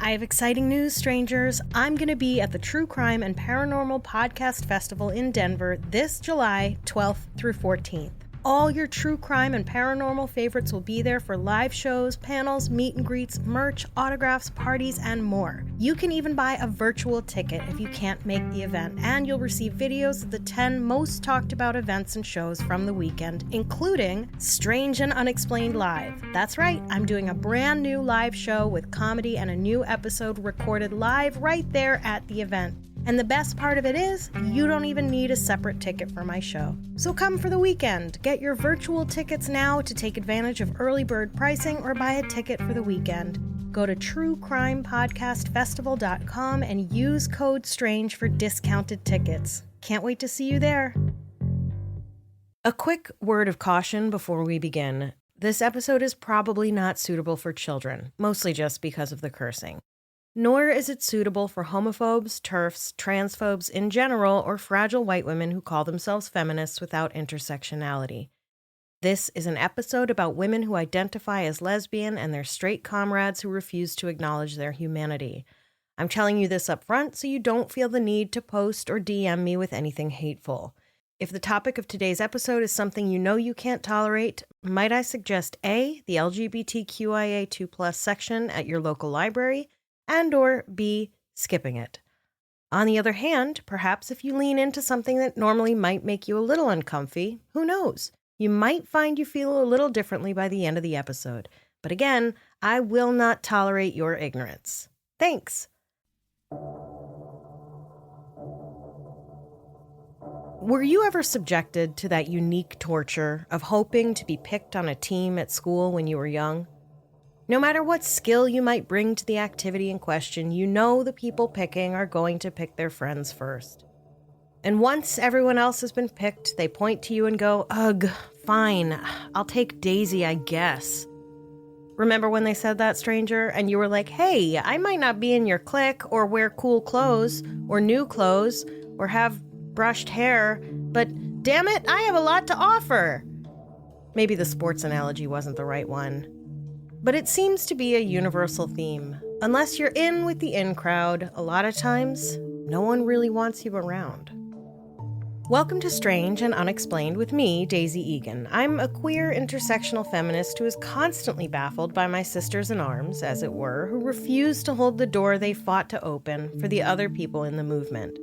I have exciting news, strangers. I'm going to be at the True Crime and Paranormal Podcast Festival in Denver this July 12th through 14th. All your true crime and paranormal favorites will be there for live shows, panels, meet and greets, merch, autographs, parties, and more. You can even buy a virtual ticket if you can't make the event, and you'll receive videos of the 10 most talked about events and shows from the weekend, including Strange and Unexplained Live. That's right, I'm doing a brand new live show with comedy and a new episode recorded live right there at the event. And the best part of it is, you don't even need a separate ticket for my show. So come for the weekend. Get your virtual tickets now to take advantage of early bird pricing or buy a ticket for the weekend. Go to truecrimepodcastfestival.com and use code STRANGE for discounted tickets. Can't wait to see you there. A quick word of caution before we begin. This episode is probably not suitable for children, mostly just because of the cursing. Nor is it suitable for homophobes, TERFs, transphobes in general, or fragile white women who call themselves feminists without intersectionality. This is an episode about women who identify as lesbian and their straight comrades who refuse to acknowledge their humanity. I'm telling you this up front so you don't feel the need to post or DM me with anything hateful. If the topic of today's episode is something you know you can't tolerate, might I suggest A, the LGBTQIA2+ section at your local library, and or B, skipping it. On the other hand, perhaps if you lean into something that normally might make you a little uncomfy, who knows? You might find you feel a little differently by the end of the episode. But again, I will not tolerate your ignorance. Thanks. Were you ever subjected to that unique torture of hoping to be picked on a team at school when you were young? No matter what skill you might bring to the activity in question, you know the people picking are going to pick their friends first. And once everyone else has been picked, they point to you and go, "Ugh, fine, I'll take Daisy, I guess." Remember when they said that, stranger, and you were like, "Hey, I might not be in your clique, or wear cool clothes, or new clothes, or have brushed hair, but damn it, I have a lot to offer." Maybe the sports analogy wasn't the right one. But it seems to be a universal theme. Unless you're in with the in crowd, a lot of times, no one really wants you around. Welcome to Strange and Unexplained with me, Daisy Egan. I'm a queer intersectional feminist who is constantly baffled by my sisters in arms, as it were, who refuse to hold the door they fought to open for the other people in the movement.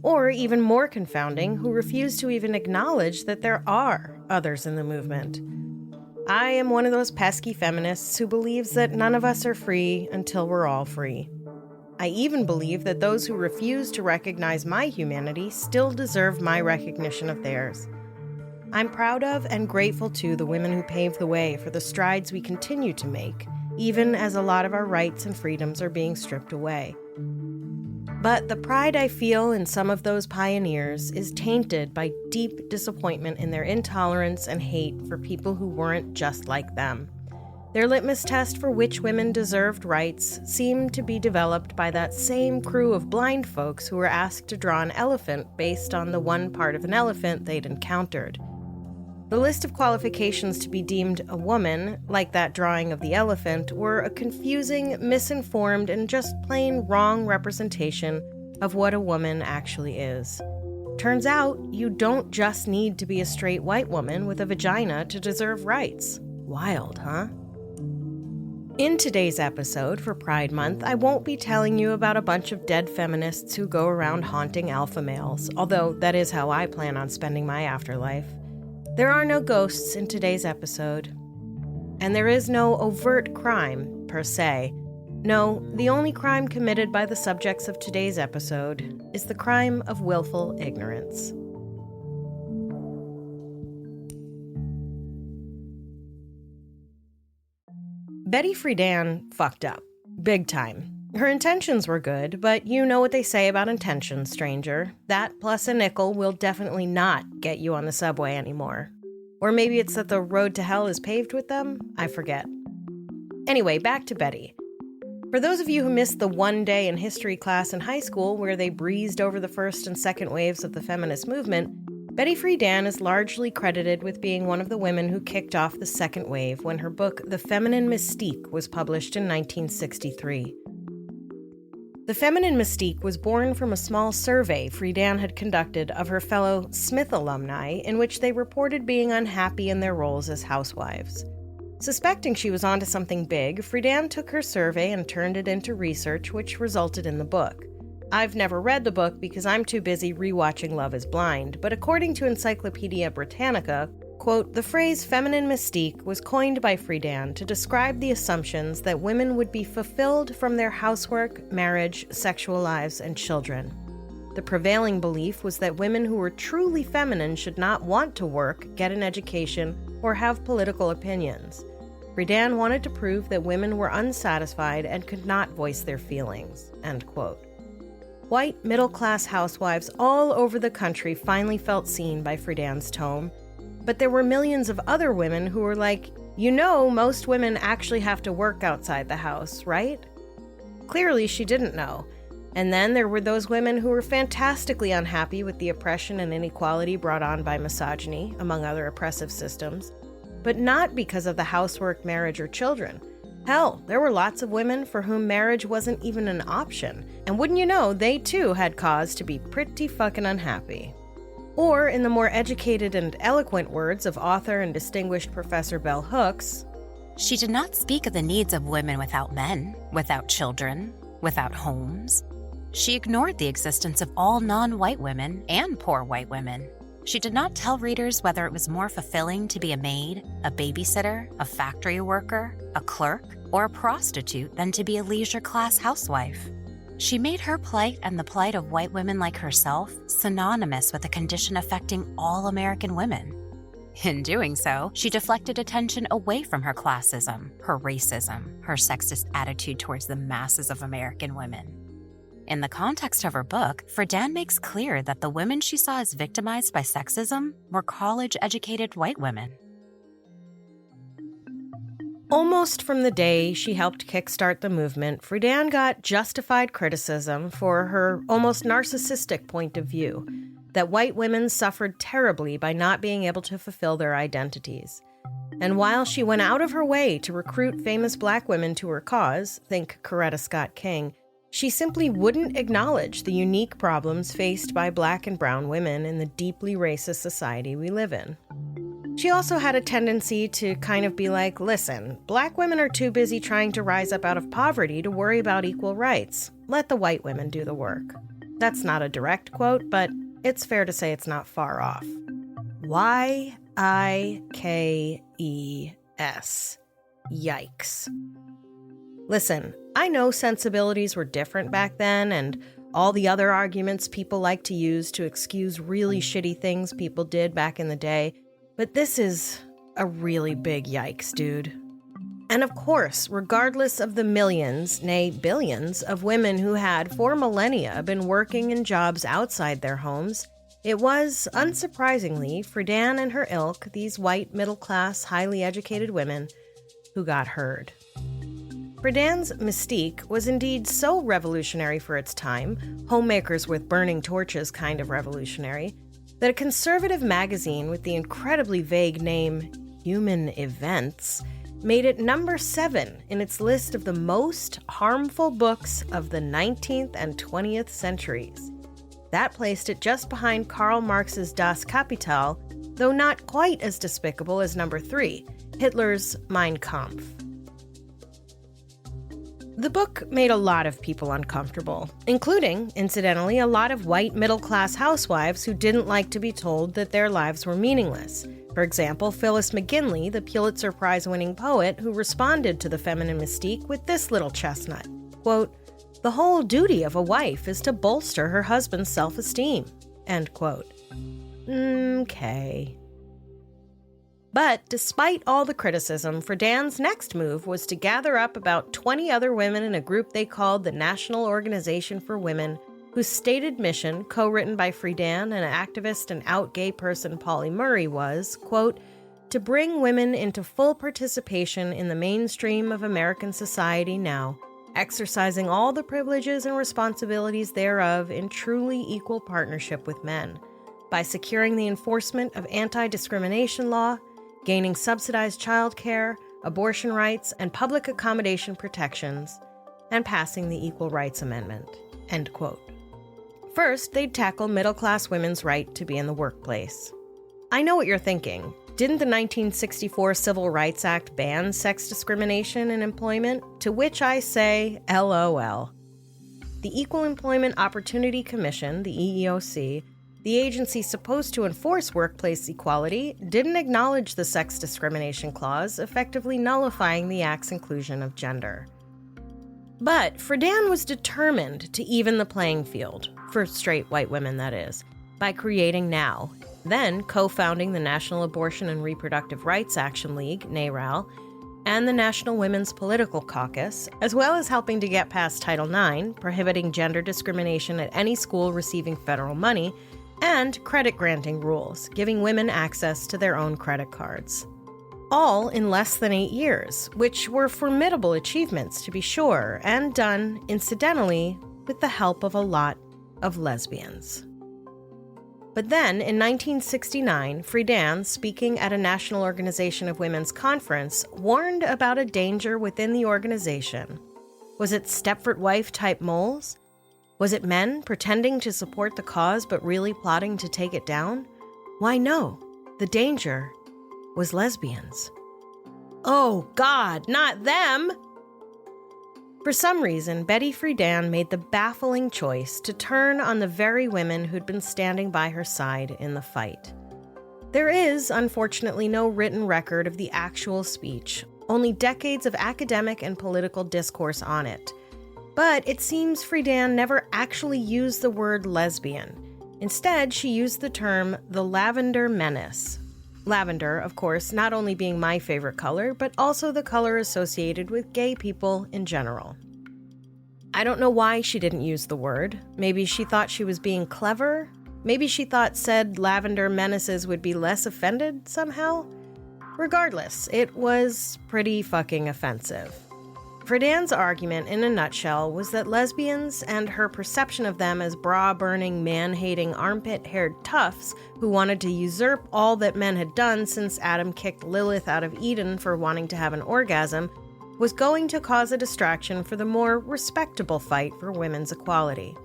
Or, even more confounding, who refuse to even acknowledge that there are others in the movement. I am one of those pesky feminists who believes that none of us are free until we're all free. I even believe that those who refuse to recognize my humanity still deserve my recognition of theirs. I'm proud of and grateful to the women who paved the way for the strides we continue to make, even as a lot of our rights and freedoms are being stripped away. But the pride I feel in some of those pioneers is tainted by deep disappointment in their intolerance and hate for people who weren't just like them. Their litmus test for which women deserved rights seemed to be developed by that same crew of blind folks who were asked to draw an elephant based on the one part of an elephant they'd encountered. The list of qualifications to be deemed a woman, like that drawing of the elephant, were a confusing, misinformed, and just plain wrong representation of what a woman actually is. Turns out, you don't just need to be a straight white woman with a vagina to deserve rights. Wild, huh? In today's episode for Pride Month, I won't be telling you about a bunch of dead feminists who go around haunting alpha males, although that is how I plan on spending my afterlife. There are no ghosts in today's episode, and there is no overt crime, per se. No, the only crime committed by the subjects of today's episode is the crime of willful ignorance. Betty Friedan fucked up. Big time. Her intentions were good, but you know what they say about intentions, stranger. That plus a nickel will definitely not get you on the subway anymore. Or maybe it's that the road to hell is paved with them? I forget. Anyway, back to Betty. For those of you who missed the one day in history class in high school where they breezed over the first and second waves of the feminist movement, Betty Friedan is largely credited with being one of the women who kicked off the second wave when her book The Feminine Mystique was published in 1963. The feminine mystique was born from a small survey Friedan had conducted of her fellow Smith alumni, in which they reported being unhappy in their roles as housewives. Suspecting she was onto something big, Friedan took her survey and turned it into research, which resulted in the book. I've never read the book because I'm too busy rewatching Love is Blind, but according to Encyclopedia Britannica, quote, the phrase feminine mystique was coined by Friedan to describe the assumptions that women would be fulfilled from their housework, marriage, sexual lives, and children. The prevailing belief was that women who were truly feminine should not want to work, get an education, or have political opinions. Friedan wanted to prove that women were unsatisfied and could not voice their feelings, end quote. White, middle-class housewives all over the country finally felt seen by Friedan's tome, but there were millions of other women who were like, most women actually have to work outside the house, right? Clearly, she didn't know. And then there were those women who were fantastically unhappy with the oppression and inequality brought on by misogyny, among other oppressive systems, but not because of the housework, marriage, or children. Hell, there were lots of women for whom marriage wasn't even an option, and wouldn't you know, they too had cause to be pretty fucking unhappy. Or, in the more educated and eloquent words of author and distinguished Professor Bell Hooks, she did not speak of the needs of women without men, without children, without homes. She ignored the existence of all non-white women and poor white women. She did not tell readers whether it was more fulfilling to be a maid, a babysitter, a factory worker, a clerk, or a prostitute than to be a leisure-class housewife. She made her plight and the plight of white women like herself synonymous with a condition affecting all American women. In doing so, she deflected attention away from her classism, her racism, her sexist attitude towards the masses of American women. In the context of her book, Friedan makes clear that the women she saw as victimized by sexism were college-educated white women. Almost from the day she helped kickstart the movement, Friedan got justified criticism for her almost narcissistic point of view, that white women suffered terribly by not being able to fulfill their identities. And while she went out of her way to recruit famous black women to her cause, think Coretta Scott King, she simply wouldn't acknowledge the unique problems faced by black and brown women in the deeply racist society we live in. She also had a tendency to kind of be like, listen, black women are too busy trying to rise up out of poverty to worry about equal rights. Let the white women do the work. That's not a direct quote, but it's fair to say it's not far off. Y-I-K-E-S. Yikes. Listen, I know sensibilities were different back then, and all the other arguments people like to use to excuse really shitty things people did back in the day, but this is a really big yikes, dude. And of course, regardless of the millions, nay billions, of women who had for millennia been working in jobs outside their homes, it was, unsurprisingly, Friedan and her ilk, these white, middle-class, highly educated women, who got heard. Friedan's mystique was indeed so revolutionary for its time, homemakers with burning torches kind of revolutionary, that a conservative magazine with the incredibly vague name Human Events made it number 7 in its list of the most harmful books of the 19th and 20th centuries. That placed it just behind Karl Marx's Das Kapital, though not quite as despicable as number 3, Hitler's Mein Kampf. The book made a lot of people uncomfortable, including, incidentally, a lot of white middle-class housewives who didn't like to be told that their lives were meaningless. For example, Phyllis McGinley, the Pulitzer Prize-winning poet, who responded to the feminine mystique with this little chestnut, quote, "The whole duty of a wife is to bolster her husband's self-esteem," end quote. Okay. But despite all the criticism, Friedan's next move was to gather up about 20 other women in a group they called the National Organization for Women, whose stated mission, co-written by Friedan and activist and out gay person Pauli Murray, was, quote, "to bring women into full participation in the mainstream of American society now, exercising all the privileges and responsibilities thereof in truly equal partnership with men, by securing the enforcement of anti-discrimination law, gaining subsidized childcare, abortion rights, and public accommodation protections, and passing the Equal Rights Amendment, end quote. First, they'd tackle middle-class women's right to be in the workplace. I know what you're thinking. Didn't the 1964 Civil Rights Act ban sex discrimination in employment? To which I say, LOL. The Equal Employment Opportunity Commission, the EEOC, the agency supposed to enforce workplace equality, didn't acknowledge the sex discrimination clause, effectively nullifying the act's inclusion of gender. But Friedan was determined to even the playing field, for straight white women that is, by creating NOW, then co-founding the National Abortion and Reproductive Rights Action League, NARAL, and the National Women's Political Caucus, as well as helping to get past Title IX, prohibiting gender discrimination at any school receiving federal money, and credit-granting rules, giving women access to their own credit cards. All in less than 8 years, which were formidable achievements to be sure, and done, incidentally, with the help of a lot of lesbians. But then, in 1969, Friedan, speaking at a National Organization of Women's conference, warned about a danger within the organization. Was it Stepford wife-type moles? Was it men pretending to support the cause but really plotting to take it down? Why, no. The danger was lesbians. Oh, God, not them! For some reason, Betty Friedan made the baffling choice to turn on the very women who'd been standing by her side in the fight. There is, unfortunately, no written record of the actual speech, only decades of academic and political discourse on it. But it seems Friedan never actually used the word lesbian. Instead, she used the term the Lavender Menace. Lavender, of course, not only being my favorite color, but also the color associated with gay people in general. I don't know why she didn't use the word. Maybe she thought she was being clever? Maybe she thought said Lavender Menaces would be less offended somehow? Regardless, it was pretty fucking offensive. Friedan's argument, in a nutshell, was that lesbians and her perception of them as bra-burning, man-hating, armpit-haired toughs who wanted to usurp all that men had done since Adam kicked Lilith out of Eden for wanting to have an orgasm was going to cause a distraction for the more respectable fight for women's equality.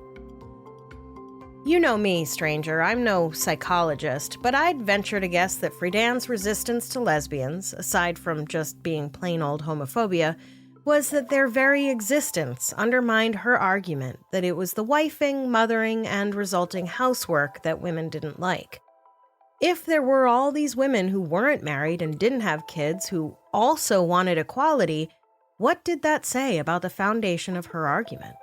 You know me, stranger, I'm no psychologist, but I'd venture to guess that Friedan's resistance to lesbians, aside from just being plain old homophobia, was that their very existence undermined her argument that it was the wifing, mothering, and resulting housework that women didn't like. If there were all these women who weren't married and didn't have kids who also wanted equality, what did that say about the foundation of her argument?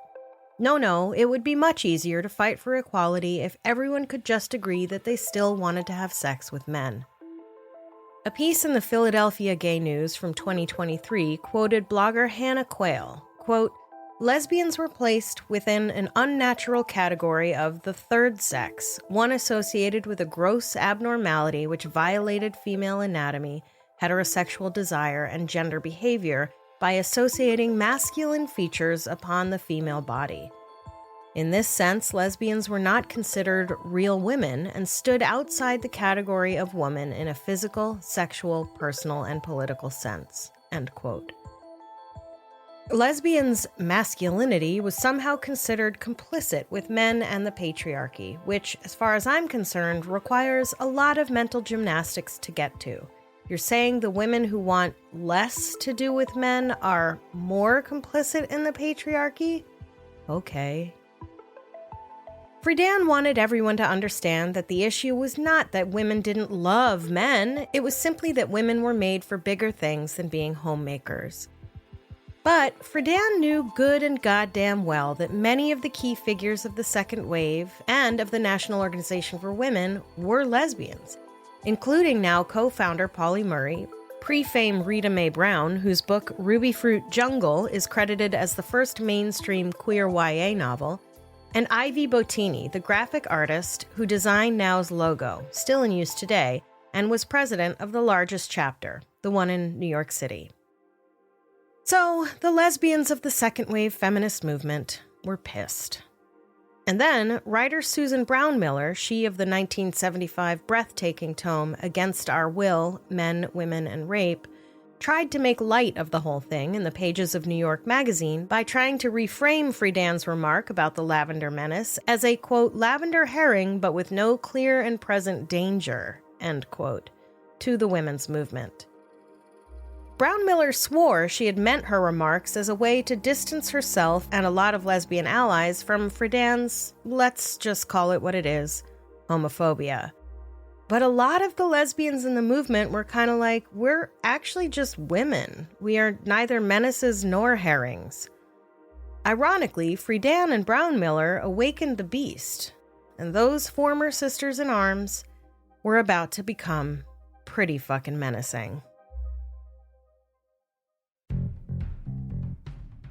No, it would be much easier to fight for equality if everyone could just agree that they still wanted to have sex with men. A piece in the Philadelphia Gay News from 2023 quoted blogger Hannah Quayle, quote, "Lesbians were placed within an unnatural category of the third sex, one associated with a gross abnormality which violated female anatomy, heterosexual desire, and gender behavior by associating masculine features upon the female body. In this sense, lesbians were not considered real women and stood outside the category of woman in a physical, sexual, personal, and political sense." End quote. Lesbians' masculinity was somehow considered complicit with men and the patriarchy, which, as far as I'm concerned, requires a lot of mental gymnastics to get to. You're saying the women who want less to do with men are more complicit in the patriarchy? Okay. Friedan wanted everyone to understand that the issue was not that women didn't love men, it was simply that women were made for bigger things than being homemakers. But Friedan knew good and goddamn well that many of the key figures of the second wave and of the National Organization for Women were lesbians, including now co-founder Polly Murray, pre-fame Rita Mae Brown, whose book Ruby Fruit Jungle is credited as the first mainstream queer YA novel, and Ivy Bottini, the graphic artist who designed Now's logo, still in use today, and was president of the largest chapter, the one in New York City. So, the lesbians of the second wave feminist movement were pissed. And then, writer Susan Brown Miller, she of the 1975 breathtaking tome Against Our Will, Men, Women, and Rape, tried to make light of the whole thing in the pages of New York Magazine by trying to reframe Friedan's remark about the Lavender Menace as a, quote, lavender herring but with no clear and present danger, end quote, to the women's movement. Brown-Miller swore she had meant her remarks as a way to distance herself and a lot of lesbian allies from Friedan's, let's just call it what it is, homophobia. But a lot of the lesbians in the movement were kind of like, we're actually just women. We are neither menaces nor herrings. Ironically, Friedan and Brown-Miller awakened the beast, and those former sisters in arms were about to become pretty fucking menacing.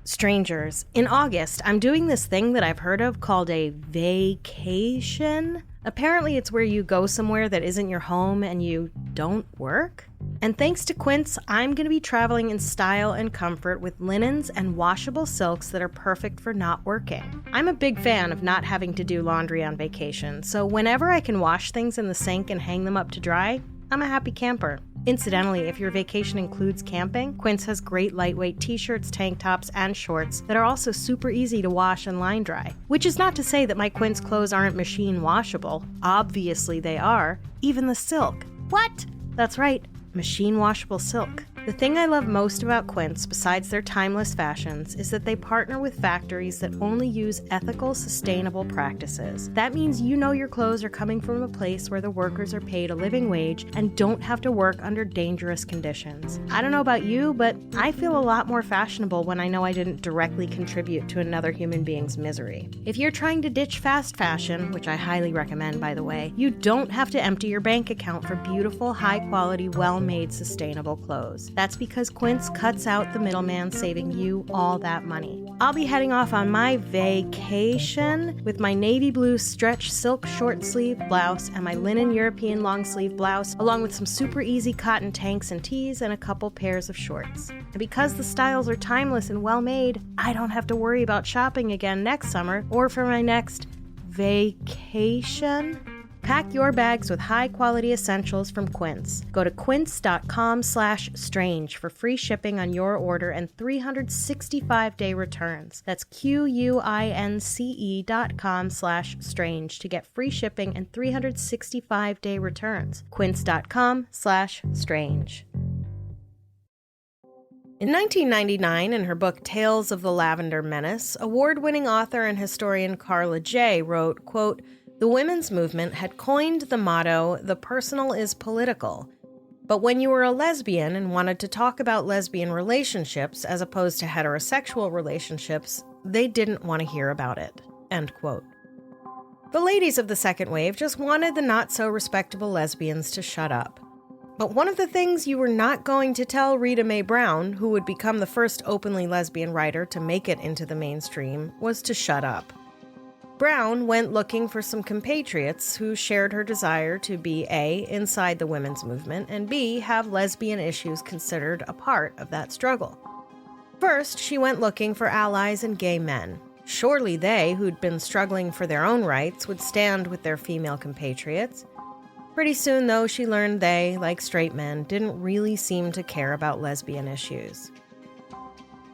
Strangers, in August, I'm doing this thing that I've heard of called a vacation. Apparently, it's where you go somewhere that isn't your home and you don't work. And thanks to Quince, I'm going to be traveling in style and comfort with linens and washable silks that are perfect for not working. I'm a big fan of not having to do laundry on vacation, so whenever I can wash things in the sink and hang them up to dry, I'm a happy camper. Incidentally, if your vacation includes camping, Quince has great lightweight t-shirts, tank tops, and shorts that are also super easy to wash and line dry. Which is not to say that my Quince clothes aren't machine washable. Obviously they are. Even the silk. What? That's right, machine washable silk. The thing I love most about Quince, besides their timeless fashions, is that they partner with factories that only use ethical, sustainable practices. That means you know your clothes are coming from a place where the workers are paid a living wage and don't have to work under dangerous conditions. I don't know about you, but I feel a lot more fashionable when I know I didn't directly contribute to another human being's misery. If you're trying to ditch fast fashion, which I highly recommend by the way, you don't have to empty your bank account for beautiful, high-quality, well-made, sustainable clothes. That's because Quince cuts out the middleman, saving you all that money. I'll be heading off on my vacation with my navy blue stretch silk short sleeve blouse and my linen European long sleeve blouse, along with some super easy cotton tanks and tees and a couple pairs of shorts. And because the styles are timeless and well made, I don't have to worry about shopping again next summer or for my next vacation. Pack your bags with high-quality essentials from Quince. Go to quince.com/strange for free shipping on your order and 365-day returns. That's QUINCE.com/strange to get free shipping and 365-day returns. Quince.com/strange. In 1999, in her book Tales of the Lavender Menace, award-winning author and historian Carla Jay wrote, quote, "The women's movement had coined the motto, 'The personal is political.' But when you were a lesbian and wanted to talk about lesbian relationships as opposed to heterosexual relationships, they didn't want to hear about it." End quote. The ladies of the second wave just wanted the not-so-respectable lesbians to shut up. But one of the things you were not going to tell Rita Mae Brown, who would become the first openly lesbian writer to make it into the mainstream, was to shut up. Brown went looking for some compatriots who shared her desire to be A, inside the women's movement, and B, have lesbian issues considered a part of that struggle. First, she went looking for allies and gay men. Surely they, who'd been struggling for their own rights, would stand with their female compatriots. Pretty soon, though, she learned they, like straight men, didn't really seem to care about lesbian issues.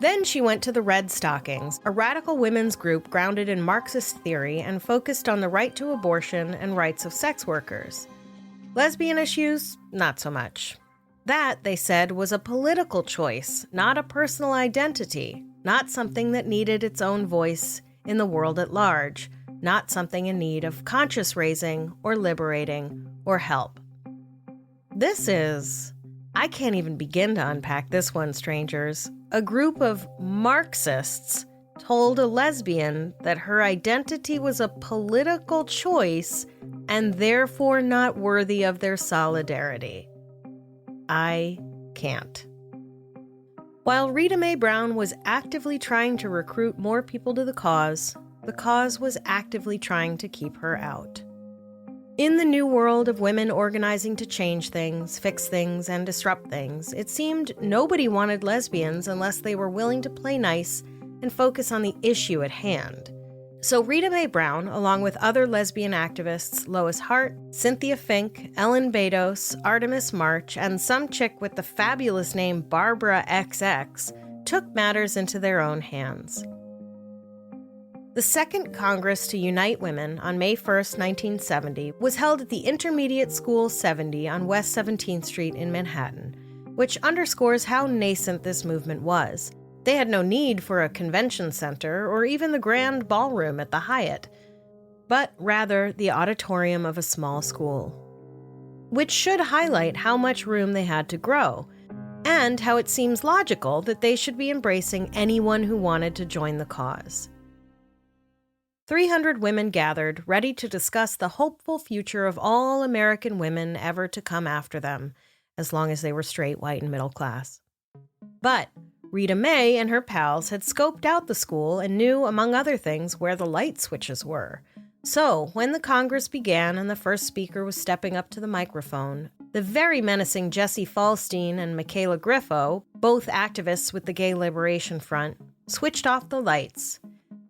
Then she went to the Red Stockings, a radical women's group grounded in Marxist theory and focused on the right to abortion and rights of sex workers. Lesbian issues? Not so much. That, they said, was a political choice, not a personal identity, not something that needed its own voice in the world at large, not something in need of conscious raising or liberating or help. I can't even begin to unpack this one, strangers. A group of Marxists told a lesbian that her identity was a political choice and therefore not worthy of their solidarity. I can't. While Rita Mae Brown was actively trying to recruit more people to the cause was actively trying to keep her out. In the new world of women organizing to change things, fix things, and disrupt things, it seemed nobody wanted lesbians unless they were willing to play nice and focus on the issue at hand. So Rita Mae Brown, along with other lesbian activists Lois Hart, Cynthia Fink, Ellen Bedos, Artemis March, and some chick with the fabulous name Barbara XX, took matters into their own hands. The Second Congress to Unite Women on May 1, 1970, was held at the Intermediate School 70 on West 17th Street in Manhattan, which underscores how nascent this movement was. They had no need for a convention center or even the grand ballroom at the Hyatt, but rather the auditorium of a small school, which should highlight how much room they had to grow, and how it seems logical that they should be embracing anyone who wanted to join the cause. 300 women gathered, ready to discuss the hopeful future of all American women ever to come after them, as long as they were straight, white, and middle class. But Rita Mae and her pals had scoped out the school and knew, among other things, where the light switches were. So, when the Congress began and the first speaker was stepping up to the microphone, the very menacing Jessie Falstein and Michaela Griffo, both activists with the Gay Liberation Front, switched off the lights.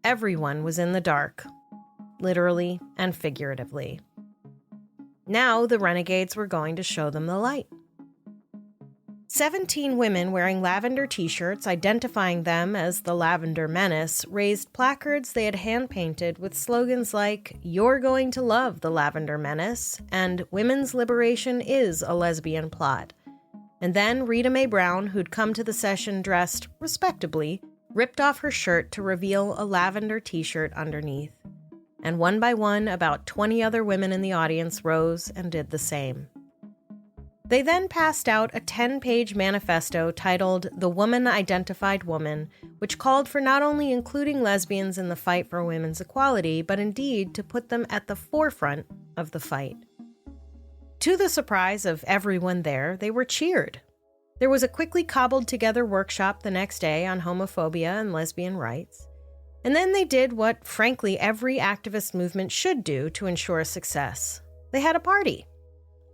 Everyone was in the dark, literally and figuratively. Now the renegades were going to show them the light. 17 women wearing lavender t-shirts identifying them as the Lavender Menace raised placards they had hand-painted with slogans like, "You're going to love the Lavender Menace," and "Women's liberation is a lesbian plot." And then Rita Mae Brown, who'd come to the session dressed respectably, ripped off her shirt to reveal a lavender t-shirt underneath. And one by one, about 20 other women in the audience rose and did the same. They then passed out a 10-page manifesto titled The Woman Identified Woman, which called for not only including lesbians in the fight for women's equality, but indeed to put them at the forefront of the fight. To the surprise of everyone there, they were cheered. There was a quickly cobbled-together workshop the next day on homophobia and lesbian rights. And then they did what, frankly, every activist movement should do to ensure success. They had a party.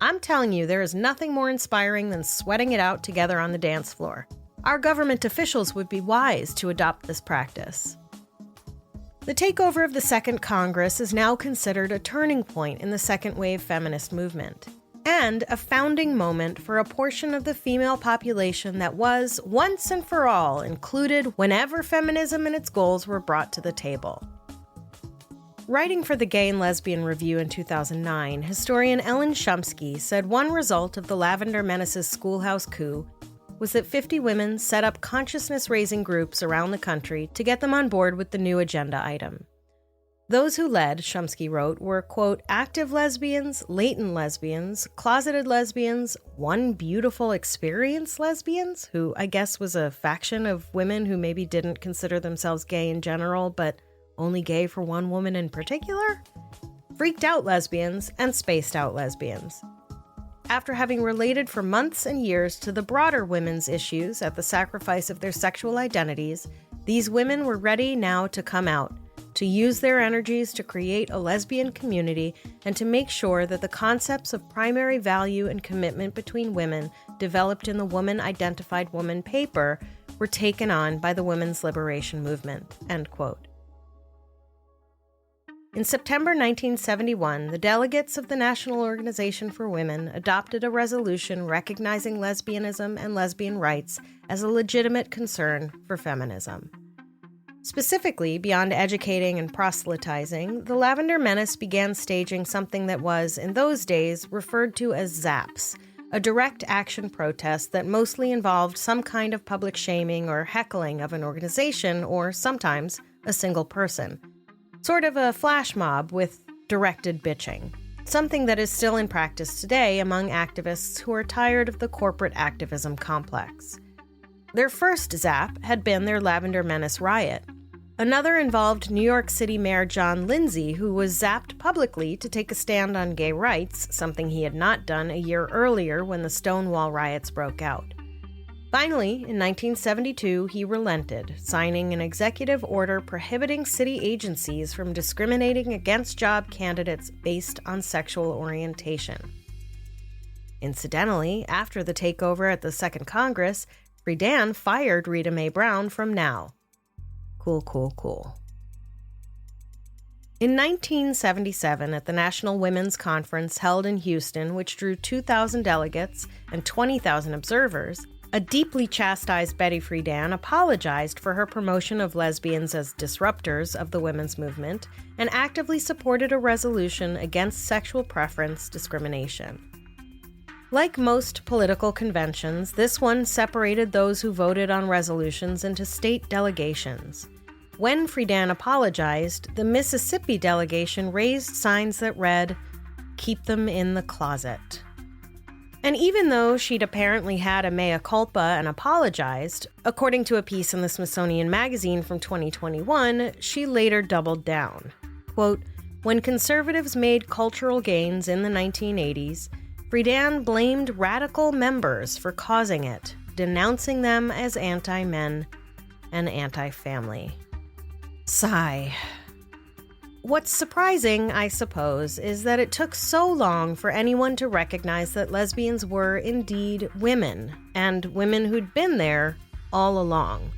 I'm telling you, there is nothing more inspiring than sweating it out together on the dance floor. Our government officials would be wise to adopt this practice. The takeover of the Second Congress is now considered a turning point in the second wave feminist movement, and a founding moment for a portion of the female population that was, once and for all, included whenever feminism and its goals were brought to the table. Writing for the Gay and Lesbian Review in 2009, historian Ellen Shumsky said one result of the Lavender Menace's schoolhouse coup was that 50 women set up consciousness-raising groups around the country to get them on board with the new agenda item. Those who led, Shumsky wrote, were, quote, active lesbians, latent lesbians, closeted lesbians, one beautiful experience lesbians, who I guess was a faction of women who maybe didn't consider themselves gay in general, but only gay for one woman in particular? Freaked out lesbians and spaced out lesbians. After having related for months and years to the broader women's issues at the sacrifice of their sexual identities, these women were ready now to come out, to use their energies to create a lesbian community and to make sure that the concepts of primary value and commitment between women developed in the Woman Identified Woman paper were taken on by the women's liberation movement, end quote. In September 1971, the delegates of the National Organization for Women adopted a resolution recognizing lesbianism and lesbian rights as a legitimate concern for feminism. Specifically, beyond educating and proselytizing, the Lavender Menace began staging something that was, in those days, referred to as ZAPs, a direct action protest that mostly involved some kind of public shaming or heckling of an organization or, sometimes, a single person. Sort of a flash mob with directed bitching, something that is still in practice today among activists who are tired of the corporate activism complex. Their first ZAP had been their Lavender Menace riot. Another involved New York City Mayor John Lindsay, who was zapped publicly to take a stand on gay rights, something he had not done a year earlier when the Stonewall riots broke out. Finally, in 1972, he relented, signing an executive order prohibiting city agencies from discriminating against job candidates based on sexual orientation. Incidentally, after the takeover at the Second Congress, Friedan fired Rita Mae Brown from Now. Cool. In 1977, at the National Women's Conference held in Houston, which drew 2,000 delegates and 20,000 observers, a deeply chastised Betty Friedan apologized for her promotion of lesbians as disruptors of the women's movement and actively supported a resolution against sexual preference discrimination. Like most political conventions, this one separated those who voted on resolutions into state delegations. When Friedan apologized, the Mississippi delegation raised signs that read, "Keep them in the closet." And even though she'd apparently had a mea culpa and apologized, according to a piece in the Smithsonian Magazine from 2021, she later doubled down. Quote, "When conservatives made cultural gains in the 1980s, Friedan blamed radical members for causing it, denouncing them as anti-men and anti-family." Sigh. What's surprising, I suppose, is that it took so long for anyone to recognize that lesbians were indeed women, and women who'd been there all along.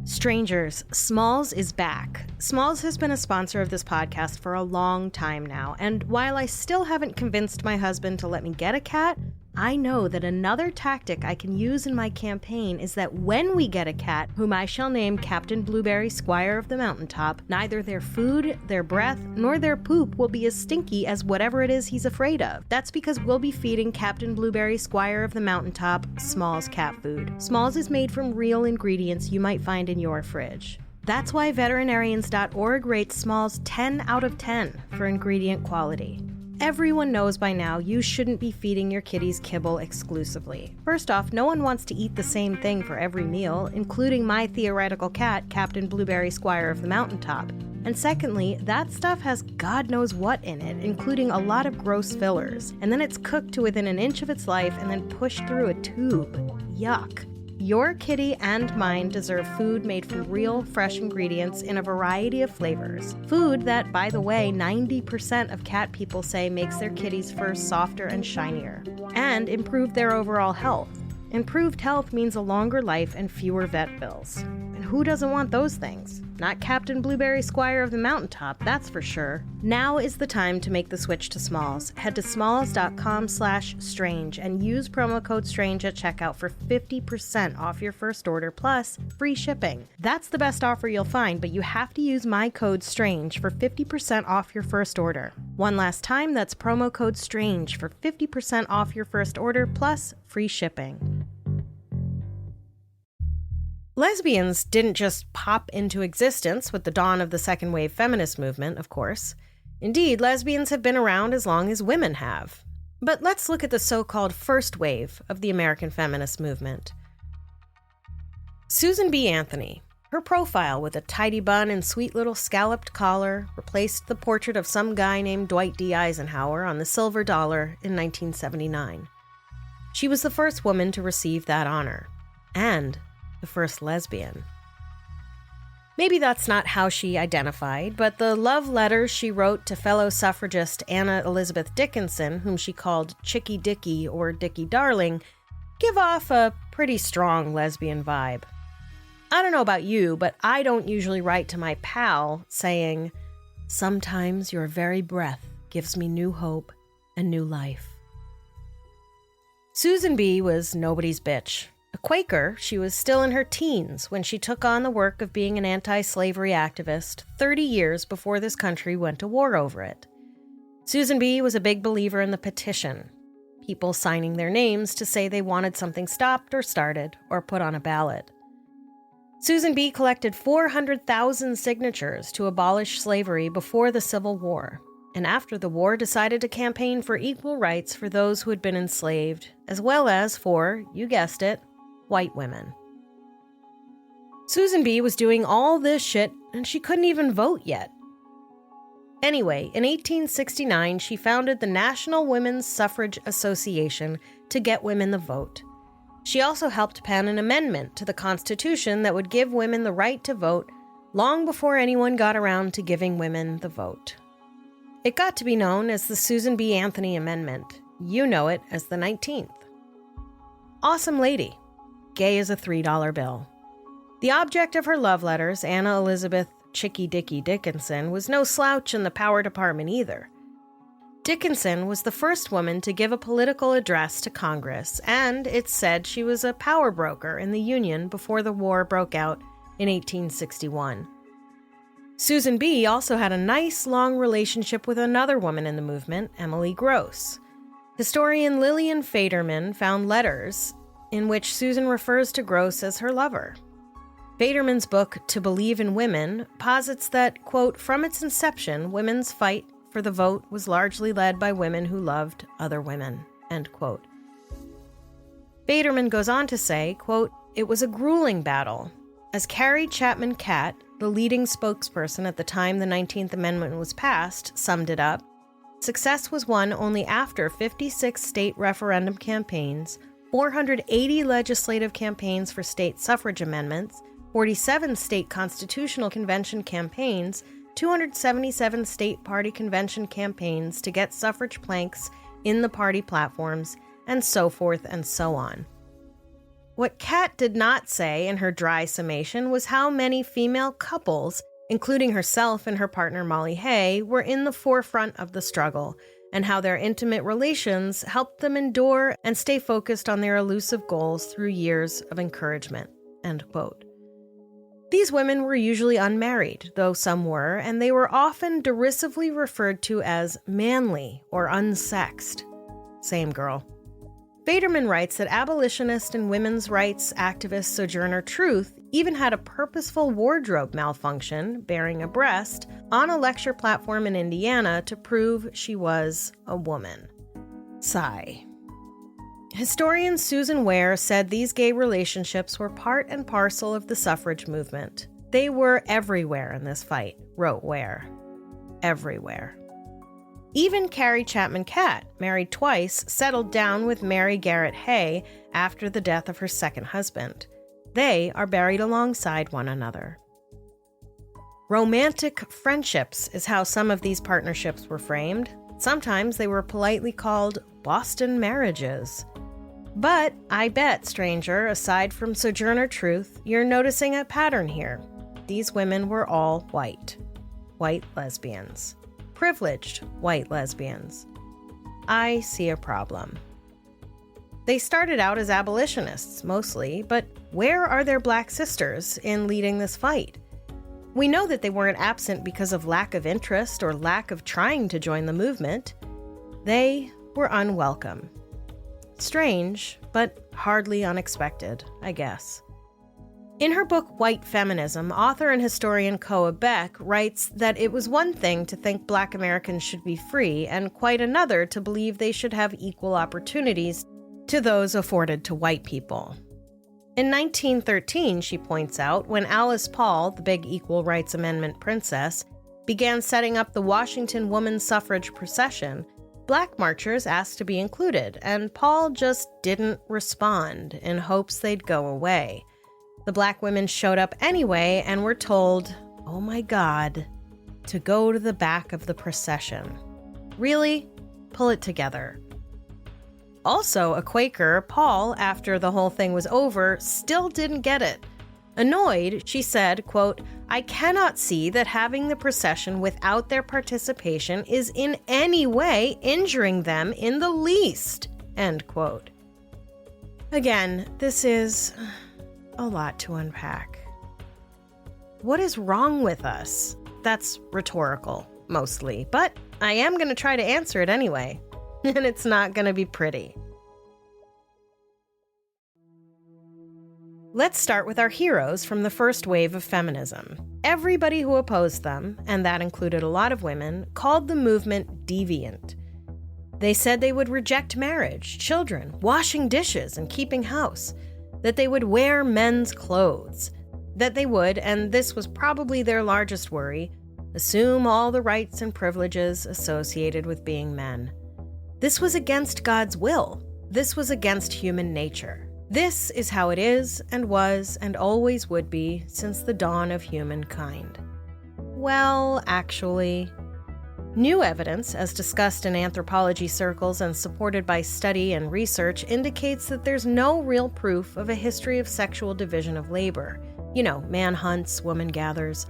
Strangers, Smalls is back. Smalls has been a sponsor of this podcast for a long time now, and while I still haven't convinced my husband to let me get a cat, I know that another tactic I can use in my campaign is that when we get a cat, whom I shall name Captain Blueberry Squire of the Mountaintop, neither their food, their breath, nor their poop will be as stinky as whatever it is he's afraid of. That's because we'll be feeding Captain Blueberry Squire of the Mountaintop Smalls cat food. Smalls is made from real ingredients you might find in your fridge. That's why veterinarians.org rates Smalls 10 out of 10 for ingredient quality. Everyone knows by now you shouldn't be feeding your kitties kibble exclusively. First off, no one wants to eat the same thing for every meal, including my theoretical cat, Captain Blueberry Squire of the Mountaintop. And secondly, that stuff has God knows what in it, including a lot of gross fillers. And then it's cooked to within an inch of its life and then pushed through a tube. Yuck. Your kitty and mine deserve food made from real, fresh ingredients in a variety of flavors. Food that, by the way, 90% of cat people say makes their kitties' fur softer and shinier, and improve their overall health. Improved health means a longer life and fewer vet bills. And who doesn't want those things? Not Captain Blueberry Squire of the Mountaintop, that's for sure. Now is the time to make the switch to Smalls. Head to smalls.com/strange and use promo code STRANGE at checkout for 50% off your first order plus free shipping. That's the best offer you'll find, but you have to use my code STRANGE for 50% off your first order. One last time, that's promo code STRANGE for 50% off your first order plus free shipping. Lesbians didn't just pop into existence with the dawn of the second wave feminist movement, of course. Indeed, lesbians have been around as long as women have. But let's look at the so-called first wave of the American feminist movement. Susan B. Anthony. Her profile with a tidy bun and sweet little scalloped collar replaced the portrait of some guy named Dwight D. Eisenhower on the silver dollar in 1979. She was the first woman to receive that honor. And the first lesbian. Maybe that's not how she identified, but the love letters she wrote to fellow suffragist Anna Elizabeth Dickinson, whom she called Chicky Dicky or Dicky Darling, give off a pretty strong lesbian vibe. I don't know about you, but I don't usually write to my pal saying, "Sometimes your very breath gives me new hope and new life." Susan B. was nobody's bitch. A Quaker, she was still in her teens when she took on the work of being an anti-slavery activist 30 years before this country went to war over it. Susan B. was a big believer in the petition, people signing their names to say they wanted something stopped or started or put on a ballot. Susan B. collected 400,000 signatures to abolish slavery before the Civil War, and after the war decided to campaign for equal rights for those who had been enslaved, as well as for, you guessed it, white women. Susan B. was doing all this shit, and she couldn't even vote yet. Anyway, in 1869, she founded the National Women's Suffrage Association to get women the vote. She also helped pen an amendment to the Constitution that would give women the right to vote long before anyone got around to giving women the vote. It got to be known as the Susan B. Anthony Amendment. You know it as the 19th. Awesome lady. Gay as a $3 bill. The object of her love letters, Anna Elizabeth Chicky Dicky Dickinson, was no slouch in the power department either. Dickinson was the first woman to give a political address to Congress, and it's said she was a power broker in the Union before the war broke out in 1861. Susan B. also had a nice, long relationship with another woman in the movement, Emily Gross. Historian Lillian Faderman found letters in which Susan refers to Gross as her lover. Faderman's book, To Believe in Women, posits that, quote, from its inception, women's fight for the vote was largely led by women who loved other women, end quote. Faderman goes on to say, quote, it was a grueling battle. As Carrie Chapman Catt, the leading spokesperson at the time the 19th Amendment was passed, summed it up, success was won only after 56 state referendum campaigns, 480 legislative campaigns for state suffrage amendments, 47 state constitutional convention campaigns, 277 state party convention campaigns to get suffrage planks in the party platforms, and so forth and so on. What Catt did not say in her dry summation was how many female couples, including herself and her partner Molly Hay, were in the forefront of the struggle, and how their intimate relations helped them endure and stay focused on their elusive goals through years of encouragement, end quote. These women were usually unmarried, though some were, and they were often derisively referred to as manly or unsexed. Same girl. Faderman writes that abolitionist and women's rights activist Sojourner Truth even had a purposeful wardrobe malfunction, bearing a breast, on a lecture platform in Indiana to prove she was a woman. Sigh. Historian Susan Ware said these gay relationships were part and parcel of the suffrage movement. They were everywhere in this fight, wrote Ware. Everywhere. Even Carrie Chapman Catt, married twice, settled down with Mary Garrett Hay after the death of her second husband. They are buried alongside one another. Romantic friendships is how some of these partnerships were framed. Sometimes they were politely called Boston marriages. But I bet, stranger, aside from Sojourner Truth, you're noticing a pattern here. These women were all white. White lesbians. Privileged white lesbians. I see a problem. They started out as abolitionists, mostly, but where are their black sisters in leading this fight? We know that they weren't absent because of lack of interest or lack of trying to join the movement. They were unwelcome. Strange, but hardly unexpected, I guess. In her book White Feminism, author and historian Koa Beck writes that it was one thing to think Black Americans should be free, and quite another to believe they should have equal opportunities to those afforded to white people. In 1913, she points out, when Alice Paul, the big Equal Rights Amendment princess, began setting up the Washington woman suffrage procession, Black marchers asked to be included, and Paul just didn't respond in hopes they'd go away. The Black women showed up anyway and were told, oh my God, to go to the back of the procession. Really? Pull it together. Also, a Quaker, Paul, after the whole thing was over, still didn't get it. Annoyed, she said, quote, I cannot see that having the procession without their participation is in any way injuring them in the least, end quote. Again, this is a lot to unpack. What is wrong with us? That's rhetorical, mostly, but I am going to try to answer it anyway, and it's not going to be pretty. Let's start with our heroes from the first wave of feminism. Everybody who opposed them, and that included a lot of women, called the movement deviant. They said they would reject marriage, children, washing dishes, and keeping house, that they would wear men's clothes, that they would, and this was probably their largest worry, assume all the rights and privileges associated with being men. This was against God's will. This was against human nature. This is how it is and was and always would be since the dawn of humankind. Well, actually, new evidence, as discussed in anthropology circles and supported by study and research, indicates that there's no real proof of a history of sexual division of labor. You know, man hunts, woman gathers.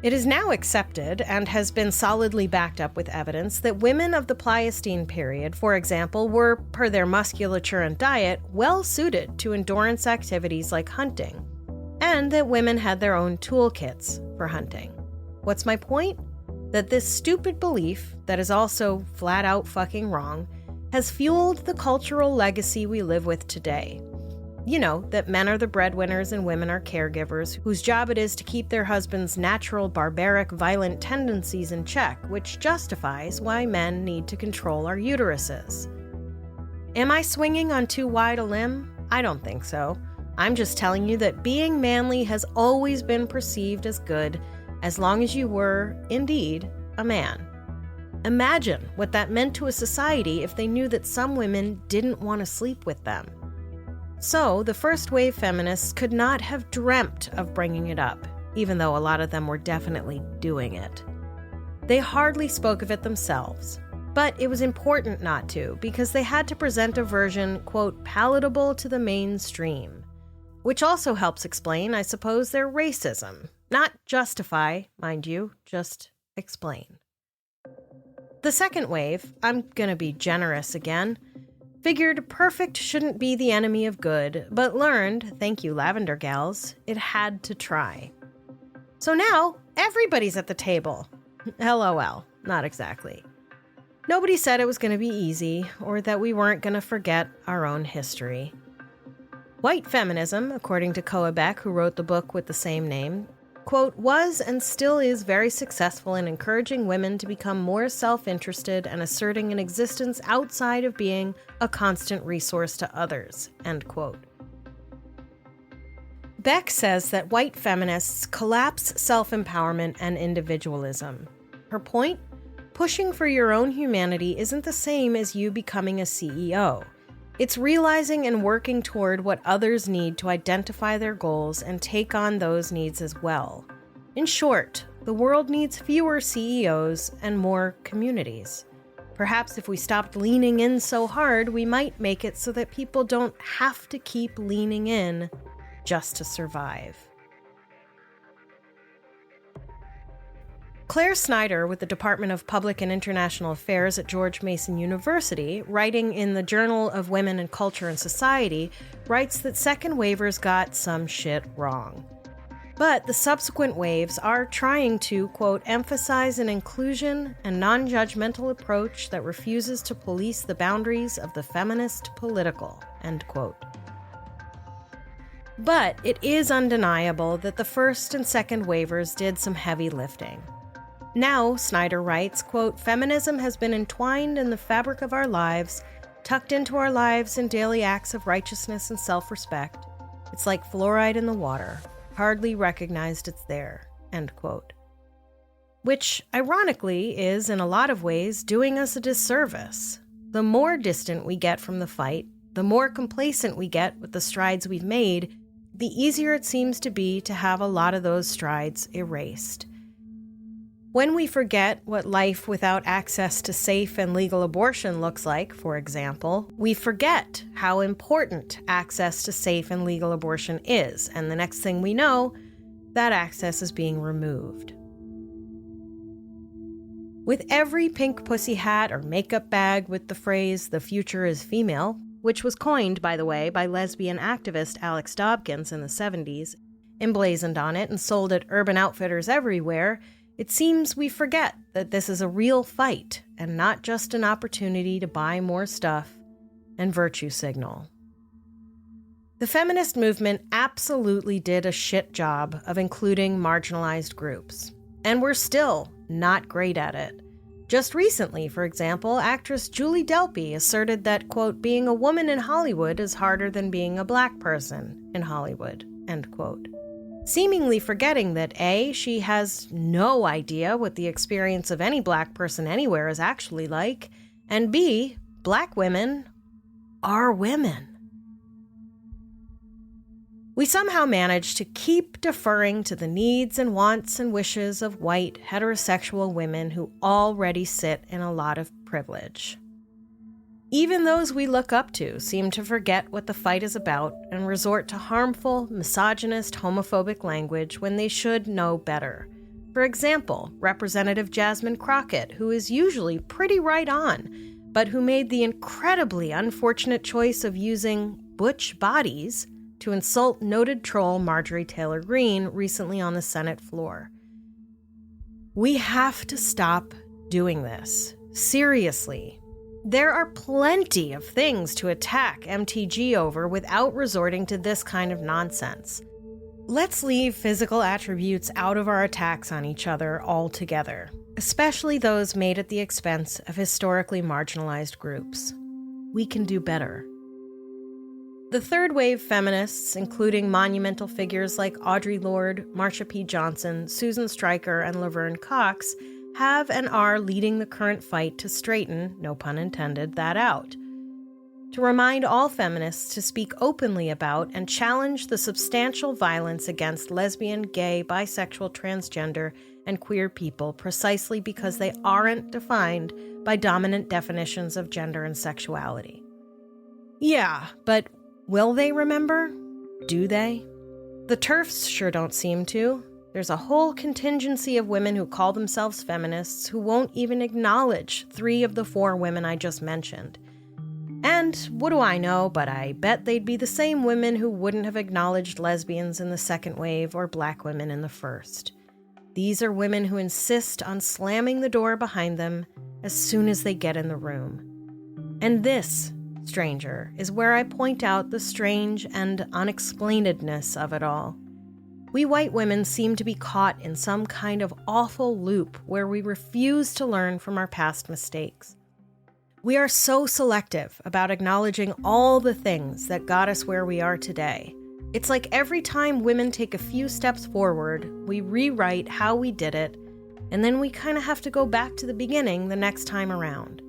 It is now accepted, and has been solidly backed up with evidence, that women of the Pleistocene period, for example, were, per their musculature and diet, well suited to endurance activities like hunting, and that women had their own toolkits for hunting. What's my point? That this stupid belief, that is also flat out fucking wrong, has fueled the cultural legacy we live with today. You know, that men are the breadwinners and women are caregivers, whose job it is to keep their husbands' natural, barbaric, violent tendencies in check, which justifies why men need to control our uteruses. Am I swinging on too wide a limb? I don't think so. I'm just telling you that being manly has always been perceived as good, as long as you were, indeed, a man. Imagine what that meant to a society if they knew that some women didn't want to sleep with them. So, the first wave feminists could not have dreamt of bringing it up, even though a lot of them were definitely doing it. They hardly spoke of it themselves, but it was important not to, because they had to present a version, quote, palatable to the mainstream, which also helps explain, I suppose, their racism. Not justify, mind you, just explain. The second wave, I'm gonna be generous again, figured perfect shouldn't be the enemy of good, but learned, thank you Lavender gals, it had to try. So now, everybody's at the table. LOL, not exactly. Nobody said it was going to be easy, or that we weren't going to forget our own history. White feminism, according to Koa Beck, who wrote the book with the same name, quote, was and still is very successful in encouraging women to become more self-interested and asserting an existence outside of being a constant resource to others, end quote. Beck says that white feminists collapse self-empowerment and individualism. Her point? Pushing for your own humanity isn't the same as you becoming a CEO. It's realizing and working toward what others need to identify their goals and take on those needs as well. In short, the world needs fewer CEOs and more communities. Perhaps if we stopped leaning in so hard, we might make it so that people don't have to keep leaning in just to survive. Claire Snyder with the Department of Public and International Affairs at George Mason University, writing in the Journal of Women and Culture and Society, writes that second wavers got some shit wrong. But the subsequent waves are trying to, quote, emphasize an inclusion and non-judgmental approach that refuses to police the boundaries of the feminist political, end quote. But it is undeniable that the first and second wavers did some heavy lifting. Now, Snyder writes, quote, feminism has been entwined in the fabric of our lives, tucked into our lives in daily acts of righteousness and self-respect. It's like fluoride in the water, hardly recognized it's there, end quote. Which, ironically, is in a lot of ways doing us a disservice. The more distant we get from the fight, the more complacent we get with the strides we've made, the easier it seems to be to have a lot of those strides erased. When we forget what life without access to safe and legal abortion looks like, for example, we forget how important access to safe and legal abortion is, and the next thing we know, that access is being removed. With every pink pussy hat or makeup bag with the phrase, "the future is female," which was coined, by the way, by lesbian activist Alex Dobkins in the 70s, emblazoned on it and sold at Urban Outfitters everywhere, it seems we forget that this is a real fight and not just an opportunity to buy more stuff and virtue signal. The feminist movement absolutely did a shit job of including marginalized groups, and we're still not great at it. Just recently, for example, actress Julie Delpy asserted that, quote, being a woman in Hollywood is harder than being a black person in Hollywood, end quote. Seemingly forgetting that A, she has no idea what the experience of any black person anywhere is actually like, and B, black women are women. We somehow manage to keep deferring to the needs and wants and wishes of white, heterosexual women who already sit in a lot of privilege. Even those we look up to seem to forget what the fight is about and resort to harmful, misogynist, homophobic language when they should know better. For example, Representative Jasmine Crockett, who is usually pretty right on, but who made the incredibly unfortunate choice of using butch bodies to insult noted troll Marjorie Taylor Greene recently on the Senate floor. We have to stop doing this. Seriously. There are plenty of things to attack MTG over without resorting to this kind of nonsense. Let's leave physical attributes out of our attacks on each other altogether, especially those made at the expense of historically marginalized groups. We can do better. The third wave feminists, including monumental figures like Audre Lorde, Marsha P. Johnson, Susan Stryker, and Laverne Cox, have and are leading the current fight to straighten, no pun intended, that out. To remind all feminists to speak openly about and challenge the substantial violence against lesbian, gay, bisexual, transgender, and queer people precisely because they aren't defined by dominant definitions of gender and sexuality. Yeah, but will they remember? Do they? The TERFs sure don't seem to. There's a whole contingency of women who call themselves feminists who won't even acknowledge 3 of the 4 women I just mentioned. And what do I know, but I bet they'd be the same women who wouldn't have acknowledged lesbians in the second wave or black women in the first. These are women who insist on slamming the door behind them as soon as they get in the room. And this, stranger, is where I point out the strange and unexplainedness of it all. We white women seem to be caught in some kind of awful loop where we refuse to learn from our past mistakes. We are so selective about acknowledging all the things that got us where we are today. It's like every time women take a few steps forward, we rewrite how we did it, and then we kind of have to go back to the beginning the next time around.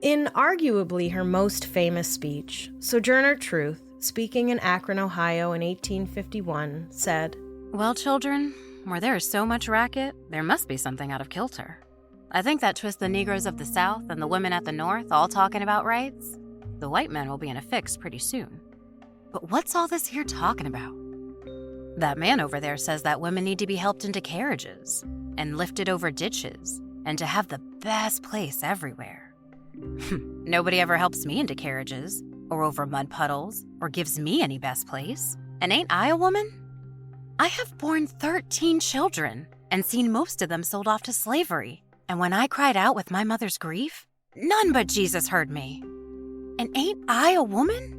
In arguably her most famous speech, Sojourner Truth, speaking in Akron, Ohio in 1851, said, "Well, children, where there is so much racket, there must be something out of kilter. I think that twists the Negroes of the South and the women at the North all talking about rights. The white men will be in a fix pretty soon. But what's all this here talking about? That man over there says that women need to be helped into carriages and lifted over ditches and to have the best place everywhere. Nobody ever helps me into carriages or over mud puddles or gives me any best place. And ain't I a woman? I have borne 13 children and seen most of them sold off to slavery. And when I cried out with my mother's grief, none but Jesus heard me. And ain't I a woman?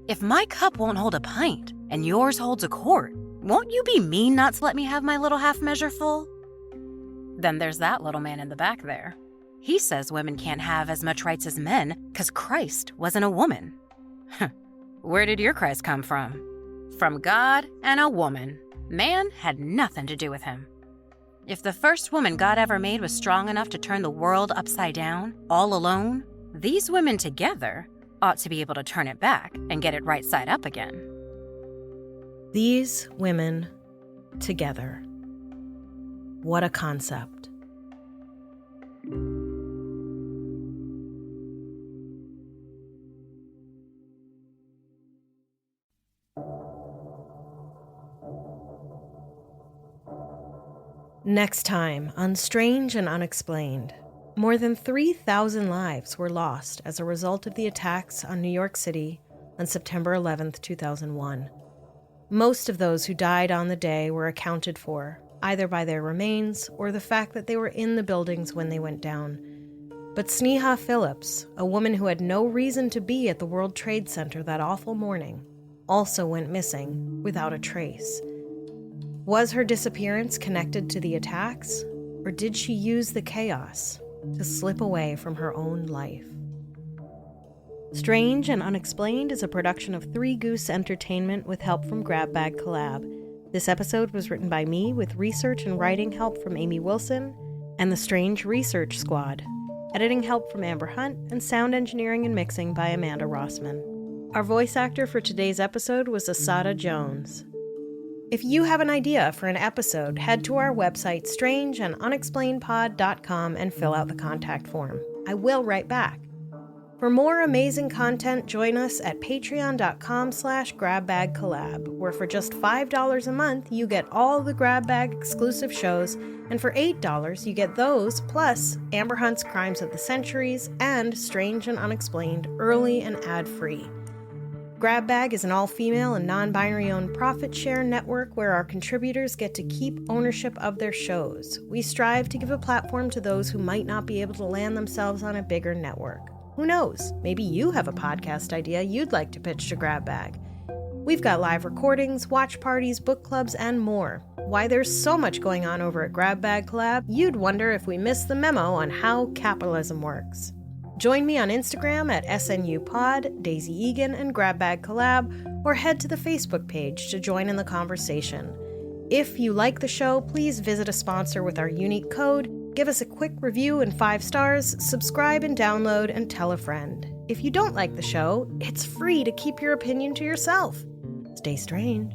If my cup won't hold a pint and yours holds a quart, won't you be mean not to let me have my little half measure full? Then there's that little man in the back there. He says women can't have as much rights as men because Christ wasn't a woman. Where did your Christ come from? From God and a woman. Man had nothing to do with him. If the first woman God ever made was strong enough to turn the world upside down, all alone, these women together ought to be able to turn it back and get it right side up again. These women together. What a concept. Next time on Strange and Unexplained, more than 3,000 lives were lost as a result of the attacks on New York City on September 11th, 2001. Most of those who died on the day were accounted for, either by their remains or the fact that they were in the buildings when they went down. But Sneha Phillips, a woman who had no reason to be at the World Trade Center that awful morning, also went missing without a trace. Was her disappearance connected to the attacks, or did she use the chaos to slip away from her own life? Strange and Unexplained is a production of Three Goose Entertainment with help from Grab Bag Collab. This episode was written by me with research and writing help from Amy Wilson and the Strange Research Squad, editing help from Amber Hunt, and sound engineering and mixing by Amanda Rossman. Our voice actor for today's episode was Asada Jones. If you have an idea for an episode, head to our website, strangeandunexplainedpod.com, and fill out the contact form. I will write back. For more amazing content, join us at patreon.com/grabbagcollab, where for just $5 a month, you get all the Grab Bag exclusive shows, and for $8, you get those, plus Amber Hunt's Crimes of the Centuries and Strange and Unexplained, early and ad-free. Grab Bag is an all-female and non-binary owned profit share network where our contributors get to keep ownership of their shows. We strive to give a platform to those who might not be able to land themselves on a bigger network. Who knows? Maybe you have a podcast idea you'd like to pitch to Grab Bag. We've got live recordings, watch parties, book clubs, and more. Why there's so much going on over at Grab Bag Collab, you'd wonder if we missed the memo on how capitalism works. Join me on Instagram at SNUPod, Daisy Egan, and Grab Bag Collab, or head to the Facebook page to join in the conversation. If you like the show, please visit a sponsor with our unique code, give us a quick review and 5 stars, subscribe and download, and tell a friend. If you don't like the show, it's free to keep your opinion to yourself. Stay strange.